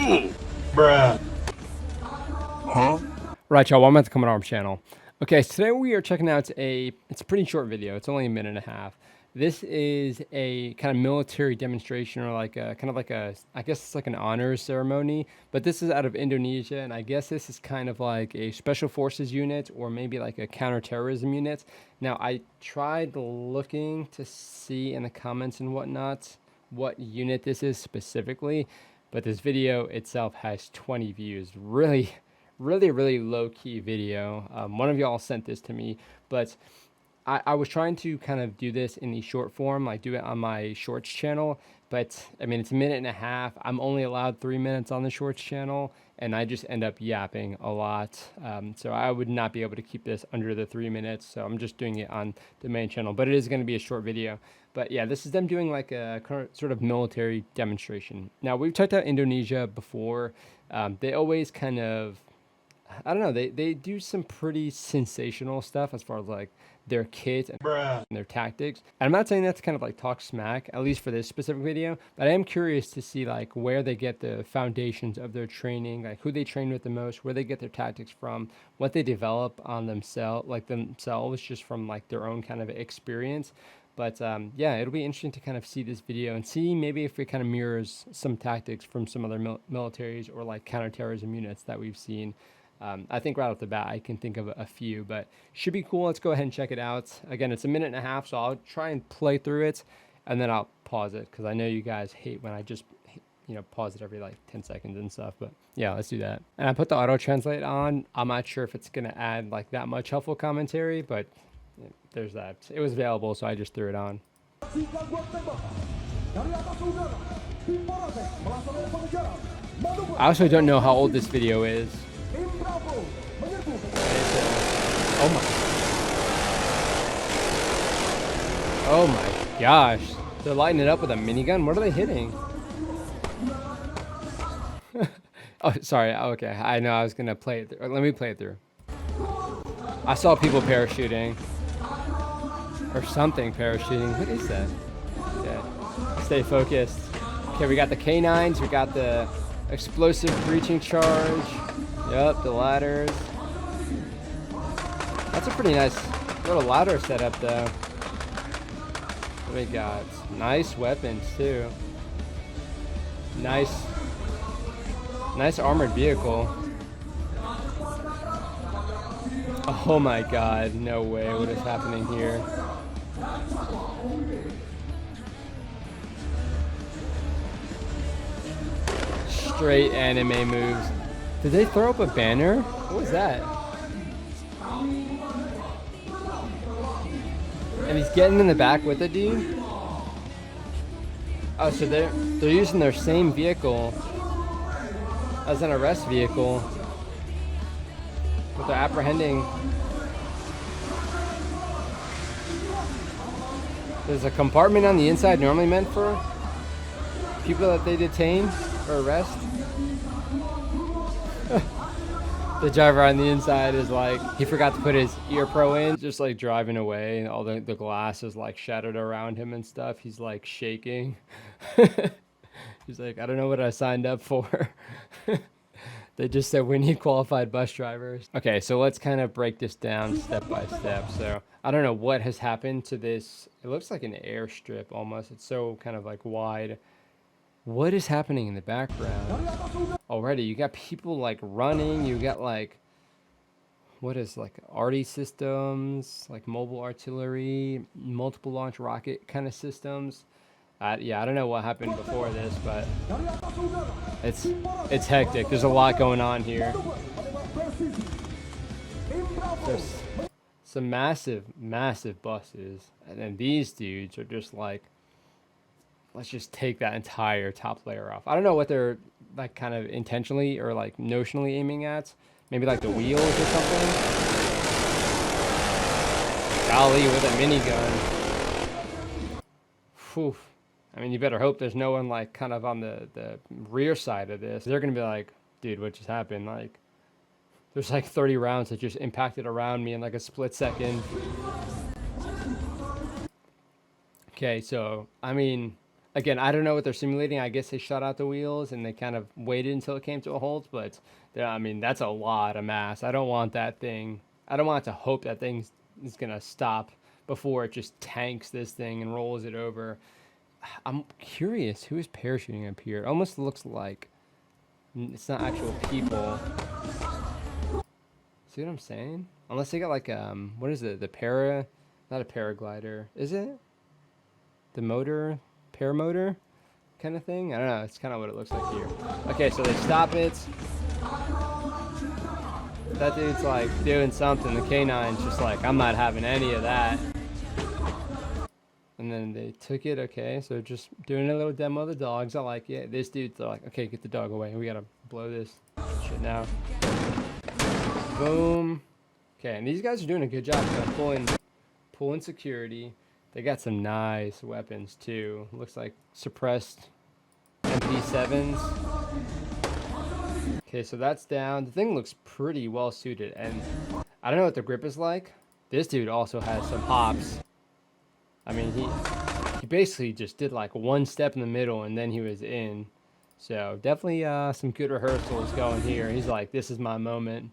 Bruh. Right, y'all, welcome to the Coming Arms channel. Okay, so today we are checking out it's a pretty short video. It's only a minute and a half. This is a kind of military demonstration, or like a kind of like a, I guess it's like an honors ceremony, but this is out of Indonesia, and I guess this is kind of like a special forces unit or maybe like a counterterrorism unit. Now, I tried looking to see in the comments and whatnot what unit this is specifically, but this video itself has 20 views. Really low-key video. One of y'all sent this to me, but I was trying to kind of do this in the short form, like do it on my shorts channel, but I mean, it's a minute and a half. I'm only allowed 3 minutes on the shorts channel, and I just end up yapping a lot. So I would not be able to keep this under the 3 minutes. So I'm just doing it on the main channel, but it is going to be a short video. But yeah, this is them doing like a sort of military demonstration. Now, we've checked out Indonesia before. They always kind of, I don't know, they do some pretty sensational stuff as far as like their kit and their tactics. And I'm not saying that to kind of like talk smack, at least for this specific video, but I am curious to see like where they get the foundations of their training, like who they train with the most, where they get their tactics from, what they develop on themselves just from like their own kind of experience. But yeah, it'll be interesting to kind of see this video and see maybe if it kind of mirrors some tactics from some other militaries or like counterterrorism units that we've seen. I think right off the bat, I can think of a few, but should be cool. Let's go ahead and check it out. Again, it's a minute and a half, so I'll try and play through it, and then I'll pause it, because I know you guys hate when I just, pause it every like 10 seconds and stuff. But yeah, let's do that. And I put the auto translate on. I'm not sure if it's going to add like that much helpful commentary, but yeah, there's that. It was available, so I just threw it on. I also don't know how old this video is. Oh my gosh, they're lighting it up with a minigun. What are they hitting? Oh, sorry. Okay, I know I was gonna play it. Let me play it through. I saw people parachuting or something parachuting. What is that? Okay, stay focused. Okay, we got the canines. We got the explosive breaching charge. Yep, the ladders. That's a pretty nice little ladder setup, though. What do we got? Nice weapons, too. Nice armored vehicle. Oh my god, no way. What is happening here? Straight anime moves. Did they throw up a banner? What was that? And he's getting in the back with the dude? Oh, so they're using their same vehicle as an arrest vehicle. But they're apprehending. There's a compartment on the inside normally meant for people that they detain or arrest. The driver on the inside is like, he forgot to put his ear pro in, just like driving away, and all the glass is like shattered around him and stuff. He's like shaking. He's like, I don't know what I signed up for. They just said we need qualified bus drivers. Okay, so let's kind of break this down step by step. So I don't know what has happened to this. It looks like an airstrip almost. It's so kind of like wide. What is happening in the background? Already, you got people like running. You got like, what is like arty systems, like mobile artillery, multiple launch rocket kind of systems. Yeah, I don't know what happened before this, but it's hectic. There's a lot going on here. There's some massive buses, and then these dudes are just like, let's just take that entire top layer off. I don't know what they're like kind of intentionally or like notionally aiming at. Maybe like the wheels or something. Golly, with a minigun. Whew. I mean, you better hope there's no one like kind of on the rear side of this. They're going to be like, dude, what just happened? Like, there's like 30 rounds that just impacted around me in like a split second. Okay, so, I mean, Again, I don't know what they're simulating. I guess they shut out the wheels and they kind of waited until it came to a halt. But I mean, that's a lot of mass. I don't want that thing. I don't want to hope that thing is gonna stop before it just tanks this thing and rolls it over. I'm curious who is parachuting up here. It almost looks like it's not actual people. See what I'm saying? Unless they got like what is it? Not a paraglider, is it? The motor, paramotor kind of thing. I don't know. It's kind of what it looks like here. Okay, so they stop it. That dude's like doing something. The K9's just like, I'm not having any of that. And then they took it. Okay, so just doing a little demo of the dogs. I like it. This dude's like, okay, get the dog away. We gotta blow this shit now. Boom. Okay, and these guys are doing a good job kind of pulling security. They got some nice weapons too. Looks like suppressed MP7s. Okay, so that's down. The thing looks pretty well suited, and I don't know what the grip is like. This dude also has some hops. I mean, he basically just did like one step in the middle and then he was in. So definitely some good rehearsals going here. He's like, this is my moment.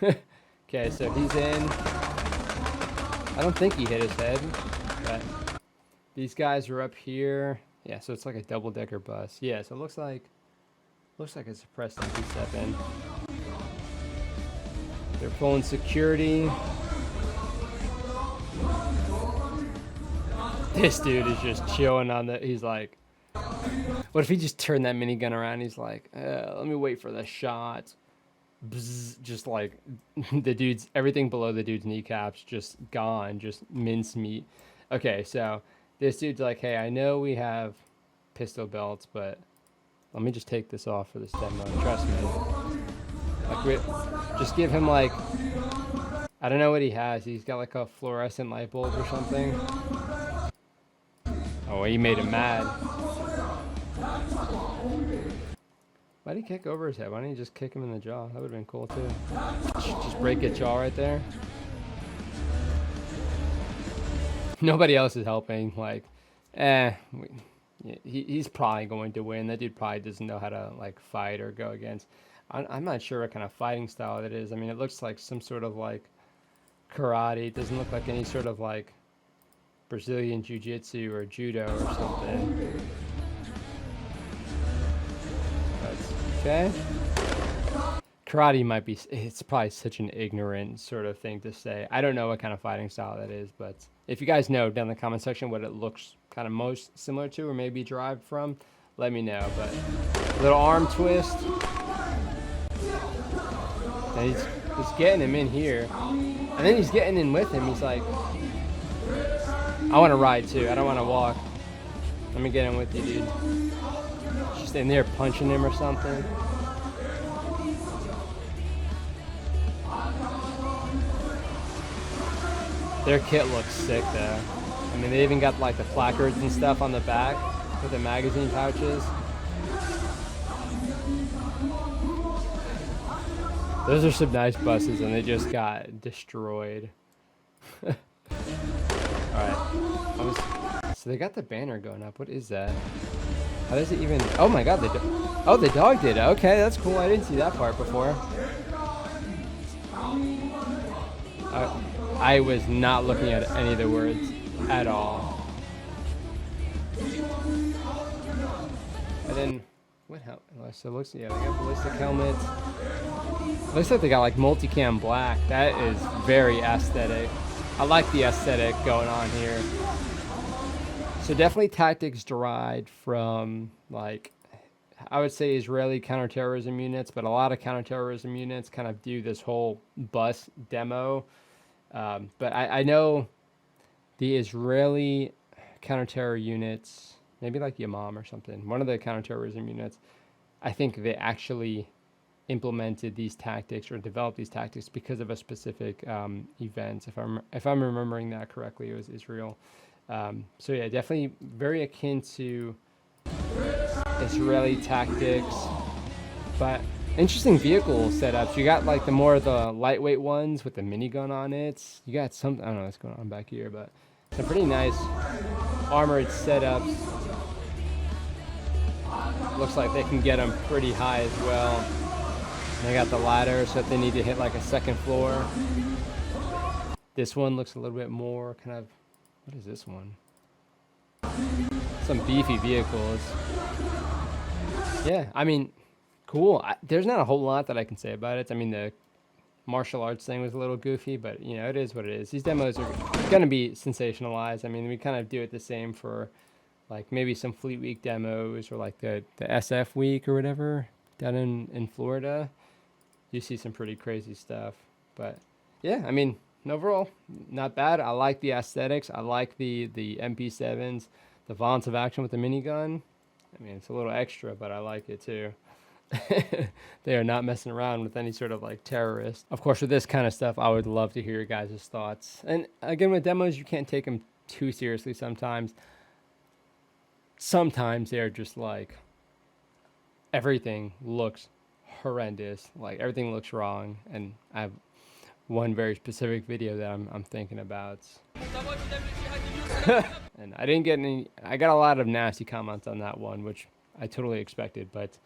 Okay, so he's in. I don't think he hit his head, but these guys are up here. Yeah, so it's like a double-decker bus. Yeah, so it looks like a suppressed MP7. They're pulling security. This dude is just chilling on the. He's like, what if he just turned that minigun around? He's like, let me wait for the shot. Bzz, just like everything below the dude's kneecaps just gone, just mincemeat. Okay, so this dude's like, hey, I know we have pistol belts, but let me just take this off for this demo. Trust me. Like, just give him like, I don't know what he has. He's got like a fluorescent light bulb or something. Oh, he made him mad. Why did he kick over his head? Why didn't he just kick him in the jaw? That would have been cool too. Just break a jaw right there. Nobody else is helping. Like, he's probably going to win. That dude probably doesn't know how to like fight or go against. I'm not sure what kind of fighting style it is. I mean, it looks like some sort of like karate. It doesn't look like any sort of like Brazilian jiu-jitsu or judo or something. Okay. Karate might be, it's probably such an ignorant sort of thing to say. I don't know what kind of fighting style that is, but if you guys know down in the comment section what it looks kind of most similar to or maybe derived from, let me know. But little arm twist. And he's getting him in here. And then he's getting in with him. He's like, I want to ride too. I don't want to walk. Let me get in with you, dude. Just in there punching him or something. Their kit looks sick though. I mean, they even got like the placards and stuff on the back with the magazine pouches. Those are some nice buses and they just got destroyed. Alright. So they got the banner going up. What is that? How does it even... Oh my god, the dog did it. Okay, that's cool. I didn't see that part before. I was not looking at any of the words at all. And then... What hell? So it looks... Yeah, they got ballistic helmets. Looks like they got like multicam black. That is very aesthetic. I like the aesthetic going on here. So definitely tactics derived from, like, I would say Israeli counterterrorism units, but a lot of counterterrorism units kind of do this whole bus demo. But I know the Israeli counterterror units, maybe like Yamam or something, one of the counterterrorism units, I think they actually implemented these tactics or developed these tactics because of a specific event. If I'm remembering that correctly, it was Israel. So yeah, definitely very akin to Israeli tactics, but interesting vehicle setups. You got like the lightweight ones with the minigun on it. You got some, I don't know what's going on back here, but some pretty nice armored setups. looks like they can get them pretty high as well. They got the ladder, so if they need to hit like a second floor. This one looks a little bit more kind of, what is this one? Some beefy vehicles. Yeah, I mean, cool. There's not a whole lot that I can say about it. I mean, the martial arts thing was a little goofy, but you know, it is what it is. These demos are going to be sensationalized. I mean, we kind of do it the same for like maybe some Fleet Week demos or like the SF Week or whatever down in Florida. You see some pretty crazy stuff. But yeah, I mean, overall, not bad. I like the aesthetics. I like the MP7s, the violence of action with the minigun. I mean, it's a little extra, but I like it too. They are not messing around with any sort of like terrorist. Of course, with this kind of stuff, I would love to hear your guys' thoughts. And again, with demos, you can't take them too seriously sometimes. Sometimes they're just like, everything looks horrendous. Like everything looks wrong. And I have one very specific video that I'm thinking about. And I got a lot of nasty comments on that one, which I totally expected, but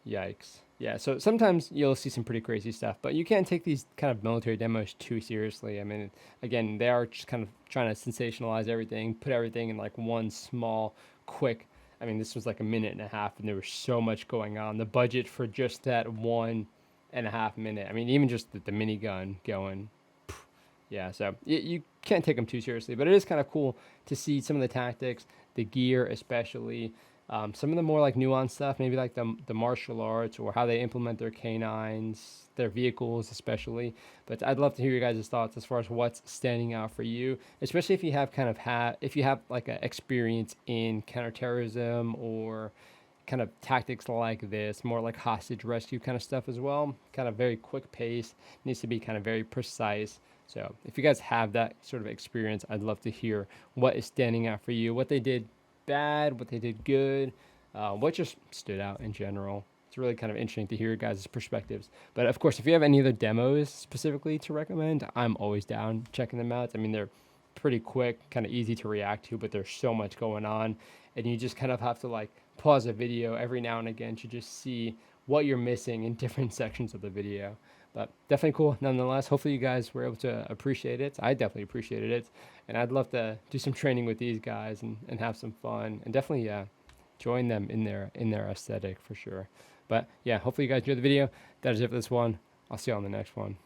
yikes. Yeah, so sometimes you'll see some pretty crazy stuff, but you can't take these kind of military demos too seriously. I mean, again, they are just kind of trying to sensationalize everything, put everything in like one small, quick. I mean, this was like a minute and a half, and there was so much going on. The budget for just that 1.5 minute. I mean, even just the minigun going. Yeah, so you can't take them too seriously, but it is kind of cool to see some of the tactics, the gear especially, some of the more like nuanced stuff, maybe like the martial arts or how they implement their canines, their vehicles especially. But I'd love to hear your guys' thoughts as far as what's standing out for you, especially if you have if you have like an experience in counterterrorism or kind of tactics like this, more like hostage rescue kind of stuff as well. Kind of very quick pace, needs to be kind of very precise. So if you guys have that sort of experience, I'd love to hear what is standing out for you, what they did bad, what they did good, what just stood out in general. It's really kind of interesting to hear your guys' perspectives. But of course, if you have any other demos specifically to recommend, I'm always down checking them out. I mean, they're pretty quick, kind of easy to react to, but there's so much going on. And you just kind of have to like pause a video every now and again to just see what you're missing in different sections of the video. But definitely cool nonetheless. Hopefully you guys were able to appreciate it. I definitely appreciated it. And I'd love to do some training with these guys and have some fun. And definitely join them in their aesthetic for sure. But yeah, hopefully you guys enjoyed the video. That is it for this one. I'll see you on the next one.